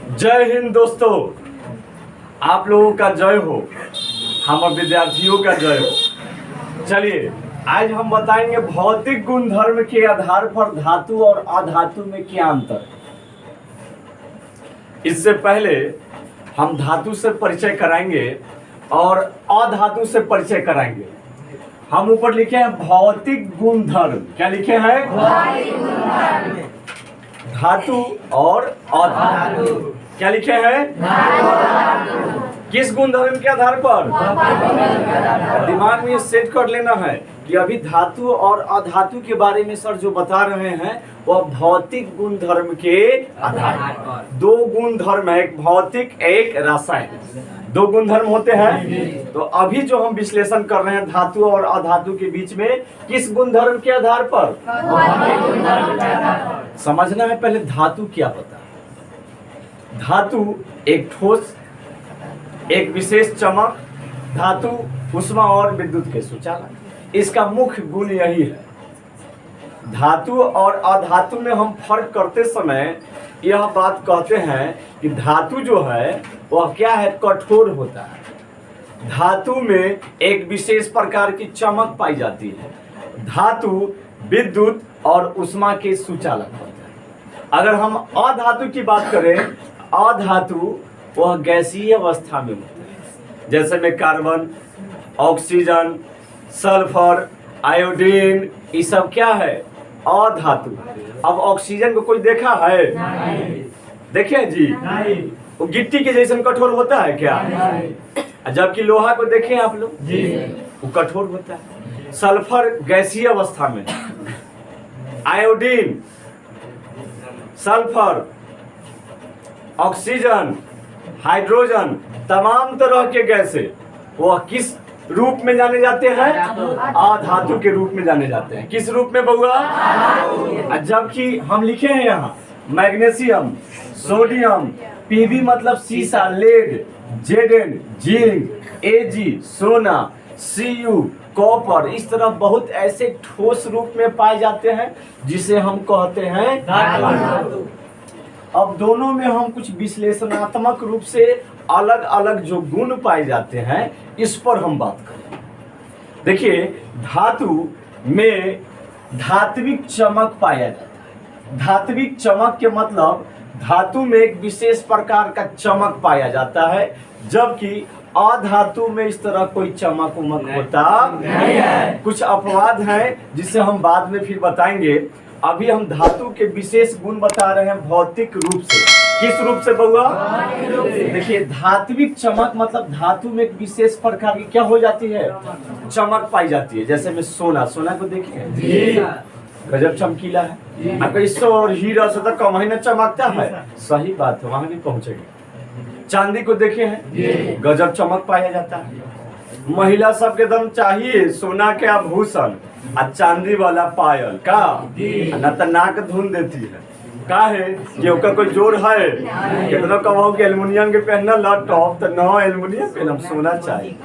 जय हिंद दोस्तों, आप लोगों का जय हो, हम विद्यार्थियों का जय हो। चलिए आज हम बताएंगे भौतिक गुणधर्म के आधार पर धातु और अधातु में क्या अंतर है। इससे पहले हम धातु से परिचय कराएंगे और अधातु से परिचय कराएंगे। हम ऊपर लिखे हैं भौतिक गुणधर्म। क्या लिखे हैं? धातु और अधातु। क्या लिखे हैं? किस गुणधर्म के आधार पर? दिमाग में सेट कर लेना है कि अभी धातु और अधातु के बारे में सर जो बता रहे हैं वह भौतिक गुणधर्म के आधार पर। दो गुणधर्म है, एक भौतिक एक रासायनिक, दो गुणधर्म होते हैं। तो अभी जो हम विश्लेषण कर रहे हैं धातु और अधातु के बीच में, किस गुणधर्म के आधार पर? समझना है पहले धातु क्या होता है। धातु एक ठोस, एक विशेष चमक, धातु ऊष्मा और विद्युत के सुचालक। इसका मुख्य गुण यही है। धातु और अधातु में हम फर्क करते समय यह बात कहते हैं कि धातु जो है वह क्या है? कठोर होता है। धातु में एक विशेष प्रकार की चमक पाई जाती है। धातु विद्युत और ऊष्मा के सुचालक होता है। अगर हम अधातु की बात करें, अधातु वह गैसीय अवस्था में होता है, जैसे में कार्बन, ऑक्सीजन, सल्फर, आयोडीन, ये सब क्या है? अधातु। अब ऑक्सीजन को कोई देखा है? नहीं। देखे जी? नहीं। वो गिट्टी के जैसे कठोर होता है क्या? नहीं। जबकि लोहा को देखे आप लोग जी, वो कठोर होता है। सल्फर गैसीय अवस्था में, आयोडीन, सल्फर, ऑक्सीजन, हाइड्रोजन, तमाम तरह के गैसें वह किस रूप में जाने जाते हैं? अधातु के रूप में जाने जाते हैं। किस रूप में बउआ? जबकि हम लिखे हैं यहाँ मैग्नीशियम, सोडियम, पीबी मतलब सीसा, लेड, जेडन, जिंक, एजी सोना, सीयू कॉपर, इस तरह बहुत ऐसे ठोस रूप में पाए जाते हैं जिसे हम कहते हैं धातु। अब दोनों में हम कुछ विश्लेषणात्मक रूप से अलग अलग जो गुण पाए जाते हैं इस पर हम बात करें। देखिए, धातु में धात्विक चमक पाया जाता है। धात्विक चमक के मतलब धातु में एक विशेष प्रकार का चमक पाया जाता है, जबकि अधातु में इस तरह कोई चमक उमक होता नहीं है। कुछ अपवाद हैं जिसे हम बाद में फिर बताएंगे। अभी हम धातु के विशेष गुण बता रहे हैं भौतिक रूप से। किस रूप से बउआ? देखिए, धात्विक चमक मतलब धातु में एक विशेष प्रकार की क्या हो जाती है? चमक पाई जाती है। जैसे में सोना, सोना को देखिए गजब चमकीला है। आपका इससे और हीरा से तो कम ही न चमकता है। सही बात है, वहां भी पहुंचेगी। चांदी को देखे हैं, गजब चमक पाया जाता है। महिला सबके दम चाहिए सोना के आभूषण और चांदी वाला पायल का, न तो नाक धुन देती है। का है कि ओका कोई जोर है? कितना कहो कि एल्युमिनियम के पहनना ला टॉप, तो न एल्युमिनियम पहनम, सोना चाहिए।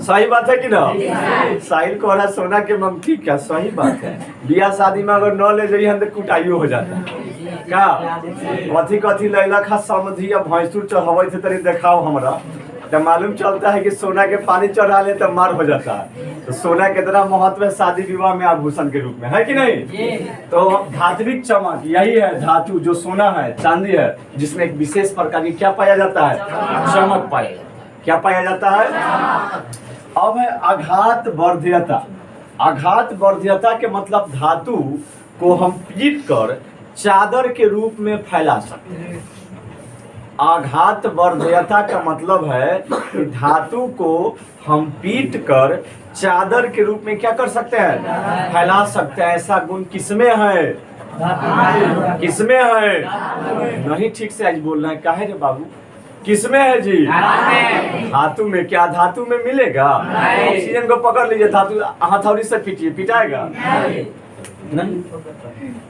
सही बात है कि ना? साहिल को सोना के मंगती क्या? सही बात है। बियाह शादी में अगर न ले जाइए तो कुटाइयो हो जाता है। का कथी कथी लैला खा समझी या भैंसुर चढ़ावे थे, तरी दिखाओ हमरा, तो मालूम चलता है कि सोना के पानी चढ़ा ले तो मार हो जाता है। तो सोना कितना महत्व है शादी विवाह में आभूषण के रूप में, है कि नहीं? तो धात्विक चमक यही है। धातु जो सोना है, चांदी है, जिसमें एक विशेष प्रकार की क्या पाया जाता है? चमक पाया जाता है। क्या पाया जाता है? अब है आघात वर्ध्यता। आघात वर्ध्यता के मतलब धातु को हम पीट कर चादर के रूप में फैला सकते हैं। आघात वर्ध्यता का मतलब है कि धातु को हम पीट कर चादर के रूप में क्या कर सकते हैं? फैला सकते हैं। ऐसा गुण किसमें है? किसमें है? नहीं ठीक से आज बोलना है। काहे रे बाबू? किसमें है जी? धातु में। क्या धातु में मिलेगा? ऑक्सीजन को पकड़ लीजिए, धातु हथौड़ी से पीटिए, पिटाएगा नहीं।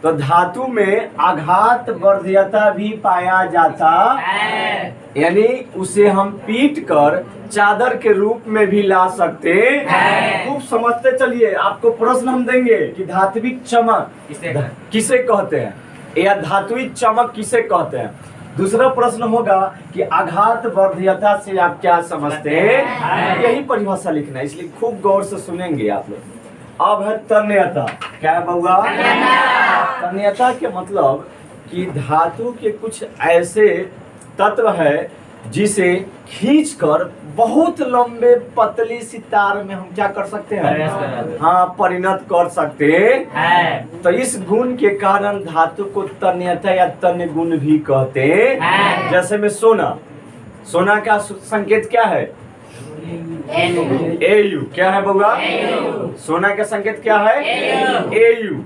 तो धातु में आघात वर्ध्यता भी पाया जाता है, यानी उसे हम पीट कर चादर के रूप में भी ला सकते हैं। खूब समझते चलिए। आपको प्रश्न हम देंगे कि धात्विक चमक किसे कहते हैं या धात्विक चमक किसे कहते हैं। दूसरा प्रश्न होगा कि आघात वर्धीयता से आप क्या समझते हैं, यही परिभाषा लिखना है, इसलिए खूब गौर से सुनेंगे आप लोग। अब है तन्यता। क्या है बउआ? तन्यता के मतलब कि धातु के कुछ ऐसे तत्व है जिसे खींचकर बहुत लंबे पतली सी तार में हम क्या कर सकते हैं, हाँ, परिणत कर सकते हैं। तो इस गुण के कारण धातु को तन्यता या तन्य गुण भी कहते हैं। जैसे में सोना, सोना का संकेत क्या है? एयू। क्या है बउआ? सोना का संकेत क्या है? एयू।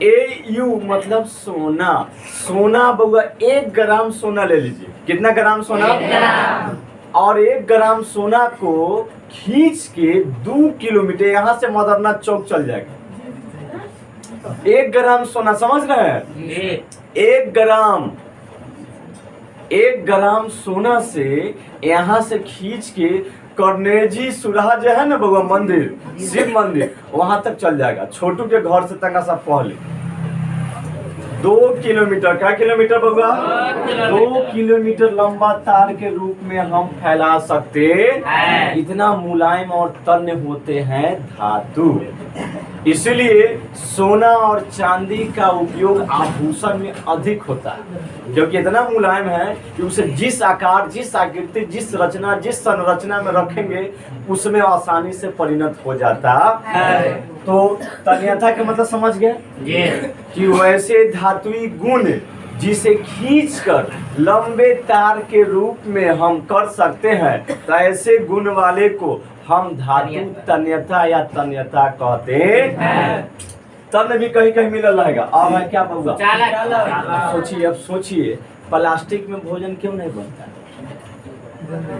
एयू मतलब सोना। सोना बउआ 1 ग्राम सोना ले लीजिए। कितना ग्राम सोना? 1 ग्राम। और 1 ग्राम सोना को खींच के 2 किलोमीटर, यहाँ से मदरना चौक चल जाएगा। 1 ग्राम सोना, समझ रहे हैं? 1 ग्राम सोना से यहाँ से खींच के कर्नेजी सुराहा जो है ना बउआ मंदिर, शिव मंदिर, वहां तक चल जाएगा। छोटू के घर से तंगा सा पहले 2 किलोमीटर। क्या किलोमीटर बउआ? 2 किलोमीटर लंबा तार के रूप में हम फैला सकते हैं। इतना मुलायम और तन्य होते हैं धातु। इसलिए सोना और चांदी का उपयोग आभूषण में अधिक होता है, क्योंकि इतना मुलायम है कि उसे जिस आकार, जिस आकृति, जिस रचना, जिस संरचना में रखेंगे उसमें आसानी से परिणत हो जाता है। तो तन्यता का मतलब समझ गए कि वैसे धातुई गुण जिसे खींचकर लंबे तार के रूप में हम कर सकते हैं, तो ऐसे गुण वाले को हम धातु तन्यता या तन्यता कहते हैं। तन्य भी कहीं कहीं मिलल रहेगा। अब है क्या बउआ? सोचिए, अब सोचिए, प्लास्टिक में भोजन क्यों नहीं बनता है?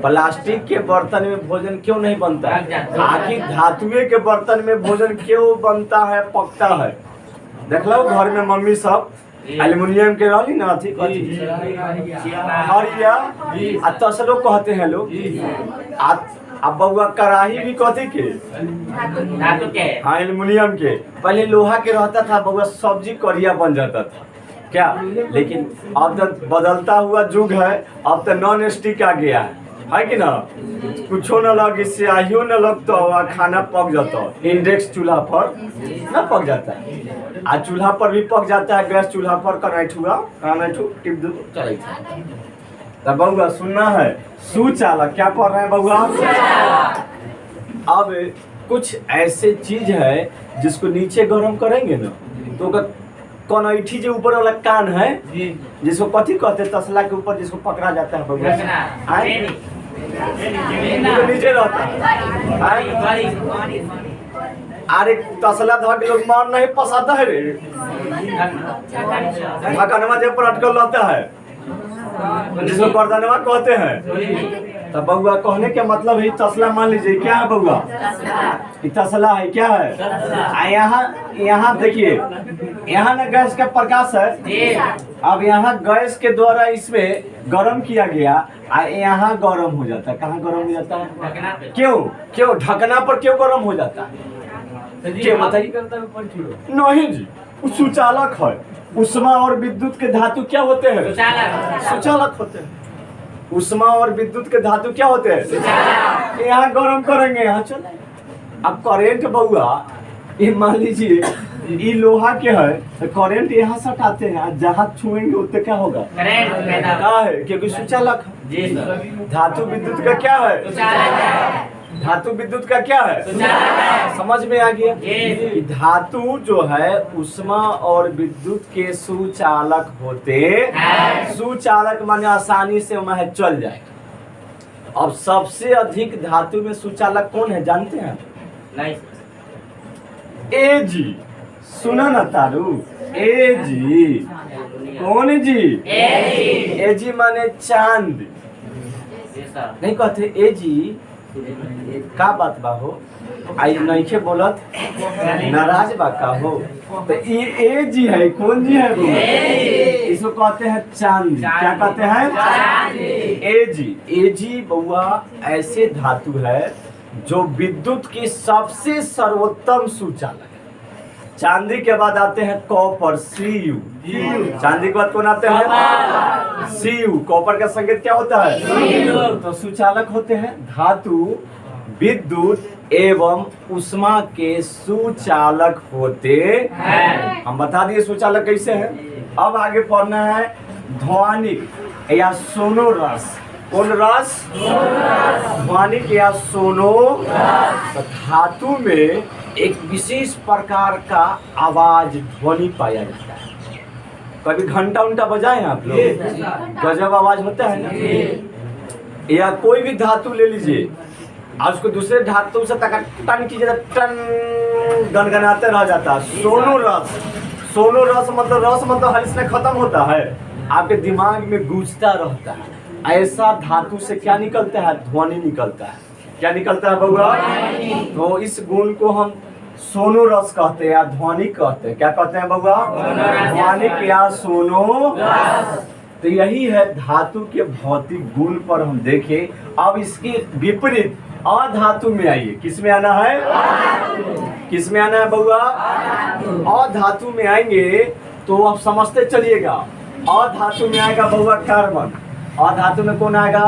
प्लास्टिक के बर्तन में भोजन क्यों नहीं बनता है? आखिर धातुए के बर्तन में भोजन क्यों बनता है, पकता है? देख लो घर में मम्मी सब एल्युमिनियम के रहली ना थी, हरिया आ तसलो कहते हैं लोग। अब बउआ कढ़ाई भी कहते के धातु के, हाँ, एल्युमिनियम के। पहले लोहा के रहता था बउआ, सब्जी करिया बन जाता था क्या। लेकिन अब तो बदलता हुआ युग है, अब तो नॉन स्टिक आ गया है कि ना? कुछो न लग, इससे आहियो न लगता हुआ, खाना पक जाता। इंडेक्स चूल्हा पर न पक जाता है, आज चूल्हा पर भी पक जाता है। गैस चूल्हा पर कनाइठू टिप दो चलेगा। तब बउआ सुनना है, सुचालक। क्या पढ़ रहे हैं बउआ? अब कुछ ऐसे चीज है जिसको नीचे गर्म करेंगे ना, तो कनैठी जो ऊपर वाला कान है, जिसको कथी कहते हैं, तसला के ऊपर जिसको पकड़ा जाता है बउआ, नीचे रहता है। अरे तसला धर लोग मार नहीं पसाता है रे, ढकनवा जो पर अटकल रहता है, जिसको गर्दनवा कहते हैं। तब बउआ कहने के मतलब है तसला, मान लीजिए क्या है बउआ? तसला है। क्या है? यहाँ देखिए, यहाँ ना गैस का प्रकाश है। अब यहाँ गैस के द्वारा इसमें गर्म किया गया, यहाँ गर्म हो जाता है। कहाँ गर्म हो जाता है? क्यों ढकना पर क्यों गर्म हो जाता है? नहीं जी, सुचालक है। उष्मा और विद्युत के धातु क्या होते हैं? सुचालक होते हैं। उष्मा और विद्युत के धातु क्या होते हैं? यहाँ गर्म करेंगे, यहाँ चले। अब करेंट बउआ, ये मान लीजिए ये लोहा के है, तो करेंट यहाँ सटाते हैं, जहाँ छुएंगे उतने क्या होगा? क्या है? क्योंकि सुचालक है। धातु विद्युत का क्या है? धातु विद्युत का क्या है? समझ में आ गया कि धातु जो है उष्मा और विद्युत के सुचालक होते हैं। सुचालक माने आसानी से वह चल जाएगा। अब सबसे अधिक धातु में सुचालक कौन है जानते हैं? नहीं। एजी। सुना ना तारू? एजी। कौन जी? एजी माने चांद। नहीं कहते एजी का बात बा हो, आई नहीं के बोलत नाराज बा का हो। तो ये जी है, कौन जी है वो? इसको कहते हैं चांद। क्या कहते हैं? एजी। एजी बउआ ऐसे धातु है जो विद्युत की सबसे सर्वोत्तम सुचालक है। चांदी के बाद आते हैं कॉपर, Cu। चांदी के बाद कौन आते हैं? सीयू। कॉपर का संकेत क्या होता है? तो सुचालक होते हैं धातु, विद्युत एवं उष्मा के सुचालक होते हैं। हम बता दिए सुचालक कैसे है। अब आगे पढ़ना है ध्वनिक या सोनोरस। कौन रस? ध्वनिक या सोनो। तो धातु में एक विशेष प्रकार का आवाज ध्वनि पाया जाता है। कभी घंटा उंटा बजाए आप लोग? गजब आवाज होता है ना। या कोई भी धातु ले लीजिए और उसको दूसरे धातु से टन कीजिए, टन गनगनाते रह जाता है। सोनो रस। सोनो रस मतलब हल इसमें खत्म होता है, आपके दिमाग में गूंजता रहता है। ऐसा धातु से क्या निकलता है? ध्वनि निकलता है। क्या निकलता है बउआ? तो इस गुण को हम सोनो रस कहते हैं या ध्वनिक कहते हैं। क्या कहते हैं बउआ? ध्वनिक या सोनो। तो यही है धातु के भौतिक गुण पर हम देखें। अब इसके विपरीत अधातु में आइए। किस में आना है? किस में आना है बउआ? अधातु में आएंगे तो आप समझते चलिएगा। अधातु में आएगा बउआ कार्बन। अधातु में कौन आएगा?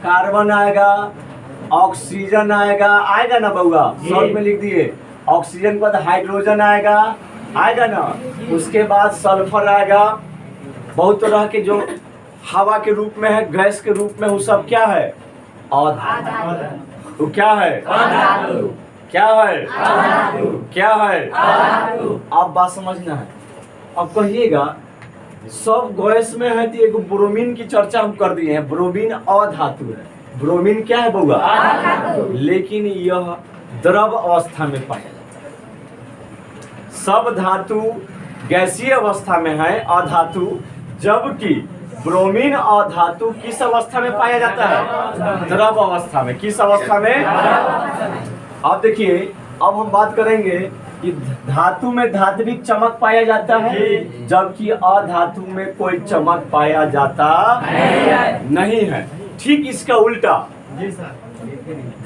कार्बन आएगा, ऑक्सीजन आएगा ना बउआ? शॉर्ट में लिख दिए। ऑक्सीजन के बाद हाइड्रोजन आएगा ना। उसके बाद सल्फर आएगा। बहुत तरह के जो हवा के रूप में है, गैस के रूप में, वो सब क्या है? अधातु। वो क्या है? क्या है? क्या है? आप बात समझना है। अब कहिएगा सब गैस में है तो एक ब्रोमीन की चर्चा हम कर दिए हैं। ब्रोमीन अधातु है। ब्रोमीन क्या है बउआ? लेकिन यह द्रव अवस्था में पाया जाता है। सब धातु गैसीय अवस्था में है अधातु, जबकि ब्रोमीन अधातु किस अवस्था में पाया जाता है? द्रव अवस्था में। किस अवस्था में? अब देखिए, अब हम बात करेंगे कि धातु में धात्विक चमक पाया जाता है, जबकि अधातु में कोई चमक पाया जाता नहीं है। ठीक इसका उल्टा,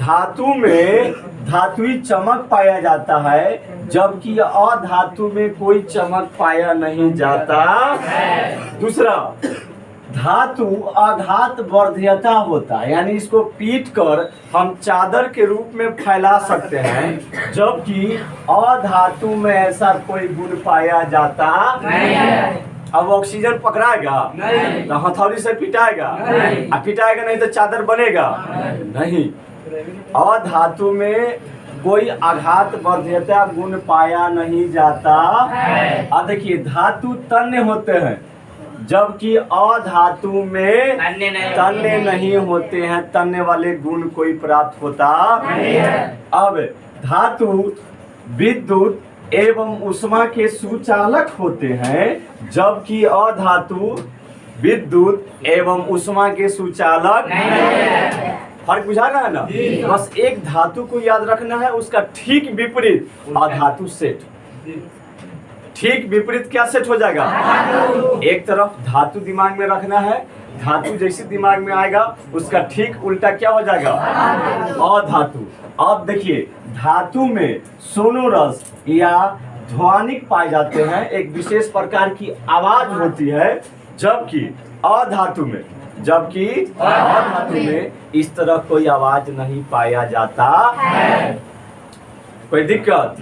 धातु में धातुई चमक पाया जाता है, जबकि अधातु में कोई चमक पाया नहीं जाता। दूसरा, धातु आघात वर्ध्यता होता है, यानी इसको पीट कर हम चादर के रूप में फैला सकते हैं, जबकि अधातु में ऐसा कोई गुण पाया जाता नहीं है। अब ऑक्सीजन पकड़ाएगा तो हथौड़ी से पिटाएगा, अब पिटाएगा नहीं तो चादर बनेगा नहीं। अधातु में कोई आघात वर्ध्यता गुण पाया नहीं जाता। अब देखिए, धातु तन्य होते हैं, जबकि अधातु में तन्य नहीं होते हैं। तन्य वाले गुण कोई प्राप्त होता नहीं है। अब धातु विद्युत एवं उष्मा के सुचालक होते हैं, जबकि अधातु विद्युत एवं उष्मा के सुचालक नहीं है। फर्क बुझा रहा है ना? बस एक धातु को याद रखना है, उसका ठीक विपरीत अधातु सेट। ठीक विपरीत क्या सेट हो जाएगा? एक तरफ धातु दिमाग में रखना है, धातु जैसे दिमाग में आएगा उसका ठीक उल्टा क्या हो जाएगा? अधातु। अब देखिए, धातु में सोनोरस या ध्वनिक पाए जाते हैं, एक विशेष प्रकार की आवाज होती है, जबकि अधातु में इस तरह कोई आवाज नहीं पाया जाता है। कोई दिक्कत?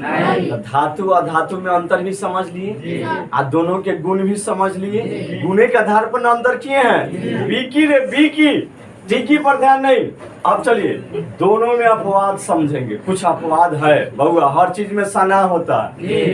धातु अधातु में अंतर भी समझ लिए और दोनों के गुण भी समझ लिए। गुणे के आधार पर अंतर किए हैं। बीकी रे बीकी, टीकी पर ध्यान नहीं। अब चलिए दोनों में अपवाद समझेंगे। कुछ अपवाद है बउआ, हर चीज में सना होता है,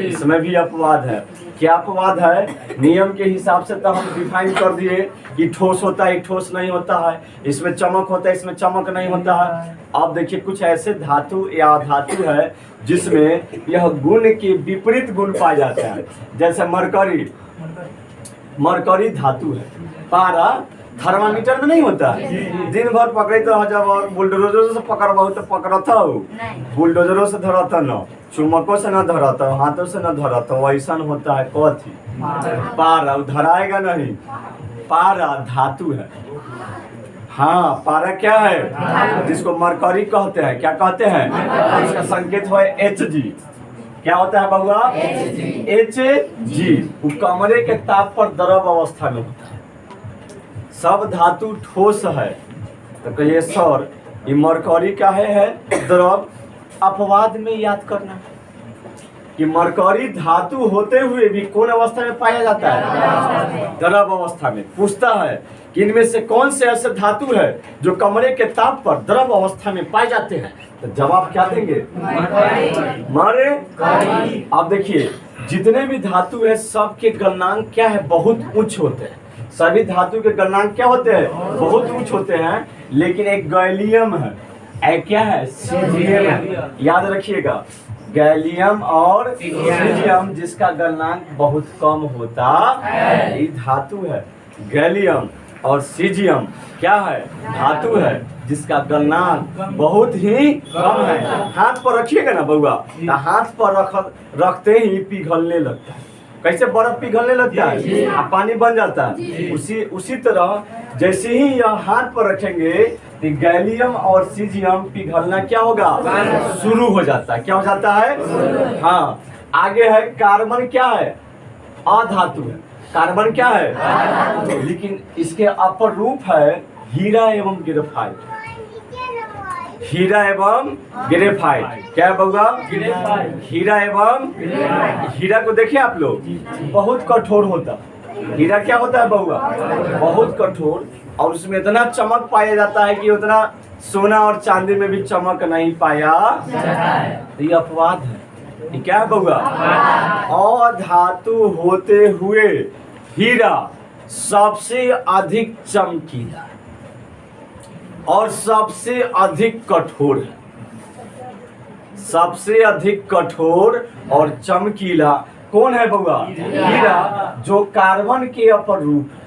इसमें भी अपवाद है। क्या अपवाद है? नियम के हिसाब से तो हम डिफाइन कर दिए कि ठोस होता है, ठोस नहीं होता है, इसमें चमक होता है, इसमें चमक नहीं होता है। अब देखिए, कुछ ऐसे धातु या धातु है जिसमें यह गुण के विपरीत गुण पाए जाते हैं। जैसे मरकरी धातु है। पारा थर्मामीटर में नहीं होता है, दिन भर पकड़े तो जब बुलडोजरों से पकड़बू तो पकड़ता हो, बुलडोजरों से धरता न, चुमकों से न धरता, हाथों से न धरता, वैसा होता है। कथी? पारा। धराएगा नहीं। पारा धातु है। हाँ, पारा क्या है? जिसको मरकरी कहते हैं। क्या कहते हैं? इसका संकेत है Hg। क्या होता है बउआ? Hg। वो कमरे के ताप पर द्रव अवस्था में होता है। सब धातु ठोस है तो कहिए सर ये मरकरी का है द्रव। अपवाद में याद करना कि मरकरी धातु होते हुए भी कौन अवस्था में पाया जाता है? द्रव अवस्था में। पूछता है कि इनमें से कौन से ऐसे धातु है जो कमरे के ताप पर द्रव अवस्था में पाए जाते हैं? तो जवाब क्या देंगे? मारे। अब देखिए जितने भी धातु है सबके गलनांक क्या है? बहुत उच्च होते हैं। सभी धातु के गलनांक क्या होते हैं? बहुत उच्च होते हैं। लेकिन एक गैलियम है, एक क्या है? सीजियम है। याद रखिएगा गैलियम और सीजियम जिसका गलनांक बहुत कम होता है, ये धातु है। गैलियम और सीजियम क्या है? धातु है जिसका गलनांक बहुत ही कम है। हाथ पर रखिएगा ना बउआ, तो हाथ पर रखते ही पिघलने लगता है। कैसे बर्फ पिघलने लगता है और पानी बन जाता है, उसी तरह जैसे ही यह हाथ पर रखेंगे तो गैलियम और सीजियम पिघलना क्या होगा? शुरू हो जाता है। क्या हो जाता है? हाँ। आगे है कार्बन। क्या है? अधातु है। कार्बन क्या है? लेकिन इसके अपर रूप है हीरा एवं ग्रेफाइट। हीरा एवं ग्रेफाइट। क्या है बउआ? हीरा एवं। हीरा को देखिए आप लोग, बहुत कठोर होता है। हीरा क्या होता है बउआ? बहुत कठोर, और उसमें इतना चमक पाया जाता है कि उतना सोना और चांदी में भी चमक नहीं पाया तो ये अपवाद है। ये क्या है बउआ? अधातु होते हुए हीरा सबसे अधिक चमकीला और सबसे अधिक कठोर है। सबसे अधिक कठोर और चमकीला कौन है बउआ? हीरा, जो कार्बन के अपर रूप है।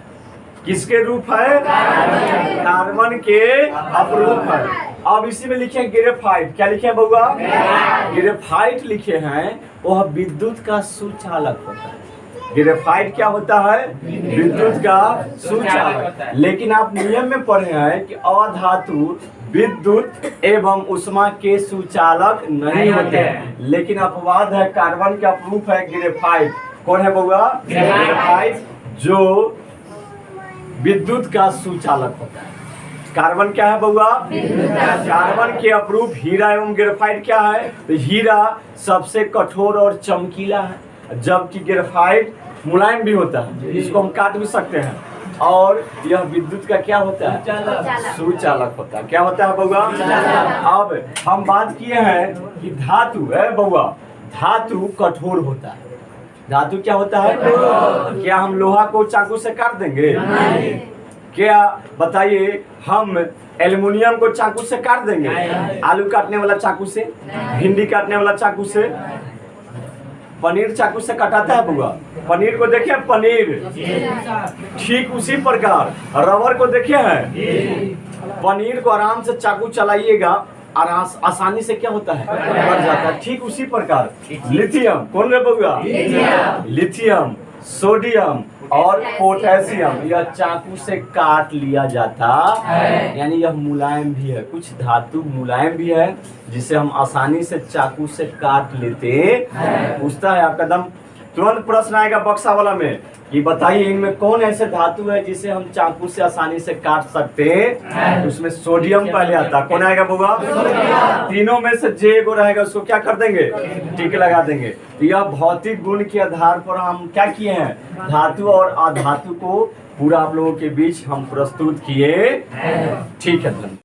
किसके रूप है? कार्बन के अपरूप है। अब इसी में लिखे ग्रेफाइट। क्या लिखे हैं बउआ? ग्रेफाइट लिखे हैं, वह विद्युत का सुचालक होता है। ग्रेफाइट क्या होता है? विद्युत का सुचालक। लेकिन आप नियम में पढ़े हैं कि अधातु विद्युत एवं उष्मा के सुचालक नहीं होते हैं। लेकिन अपवाद है, कार्बन का अपरूप है ग्रेफाइट। कौन है बउआ? ग्रेफाइट, जो विद्युत का सुचालक होता है। कार्बन क्या है बउआ? कार्बन के अपरूप हीरा एवं ग्रेफाइट क्या है? तो हीरा सबसे कठोर और चमकीला है, जबकि ग्रेफाइट मुलायम भी होता है, इसको हम काट भी सकते हैं। और यह विद्युत का क्या होता है? सुचालक होता है। क्या होता है बउआ? अब हम बात किए हैं कि धातु है बउआ, धातु कठोर होता है। धातु क्या होता है? क्या हम लोहा को चाकू से काट देंगे? क्या बताइए, हम एल्युमिनियम को चाकू से काट देंगे? आलू काटने वाला चाकू से, भिंडी काटने वाला चाकू से, पनीर चाकू से कटाता है बउआ? पनीर को देखे पनीर, ठीक उसी प्रकार रबर को देखे हैं? पनीर को आराम से चाकू चलाइएगा और आसानी से क्या होता है? कट जाता है। ठीक उसी प्रकार लिथियम, कौन रे बउआ? लिथियम, सोडियम और पोटेशियम, यह चाकू से काट लिया जाता है। यानी यह मुलायम भी है। कुछ धातु मुलायम भी है जिसे हम आसानी से चाकू से काट लेते हैं। पूछता है आपका दम, तुरंत प्रश्न आएगा बक्सा वाला में कि बताइए इनमें कौन ऐसे धातु है जिसे हम चाकू से आसानी से काट सकते हैं? उसमें सोडियम पहले आता है। कौन आएगा बउआ? तीनों में से जे एगो रहेगा, उसको क्या कर देंगे? टिक लगा देंगे। तो यह भौतिक गुण के आधार पर हम क्या किए हैं? धातु और अधातु को पूरा आप लोगों के बीच हम प्रस्तुत किए। ठीक है।